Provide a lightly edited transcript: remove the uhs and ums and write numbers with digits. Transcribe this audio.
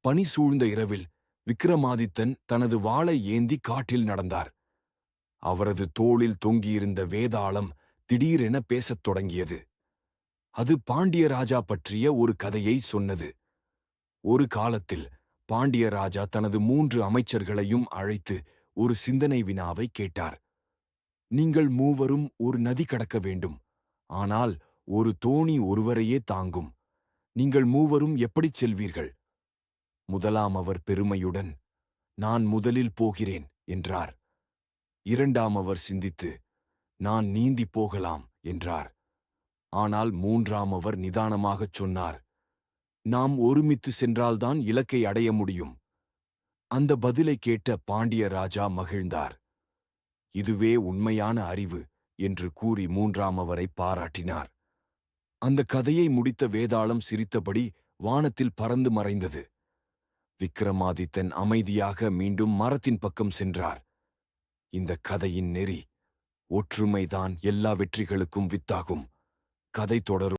பனி சூழ்ந்த இரவில் விக்ரமாதித்தன் தனது வாளை ஏந்தி காட்டில் நடந்தார். அவரது தோளில் தொங்கியிருந்த வேதாளம் திடீரென பேசத் தொடங்கியது. அது பாண்டிய ராஜா பற்றிய ஒரு கதையை சொன்னது. ஒரு காலத்தில் பாண்டிய ராஜா தனது 3 அமைச்சர்களையும் அழைத்து ஒரு சிந்தனை வினாவை கேட்டார். நீங்கள் மூவரும் ஒரு நதி கடக்க வேண்டும். ஆனால் ஒரு தோணி ஒருவரையே தாங்கும். நீங்கள் மூவரும் எப்படிச் செல்வீர்கள்? முதலாம் அவர் பெருமையுடன், நான் முதலில் போகிறேன் என்றார். இரண்டாம் அவர் சிந்தித்து, நான் நீந்திப் போகலாம் என்றார். ஆனால் மூன்றாம் அவர் நிதானமாகச் சொன்னார், நாம் ஒருமித்து சென்றால்தான் இலக்கை அடைய முடியும். அந்த பதிலை கேட்ட பாண்டிய ராஜா மகிழ்ந்தார். இதுவே உண்மையான அறிவு என்று கூறி மூன்றாம் அவரை பாராட்டினார். அந்த கதையை முடித்த வேதாளம் சிரித்தபடி வானத்தில் பறந்து மறைந்தது. விக்ரமாதித்தன் அமைதியாக மீண்டும் மரத்தின் பக்கம் சென்றார். இந்த கதையின் நெறி, ஒற்றுமைதான் எல்லா வெற்றிகளுக்கும் வித்தாகும். கதை தொடரும்.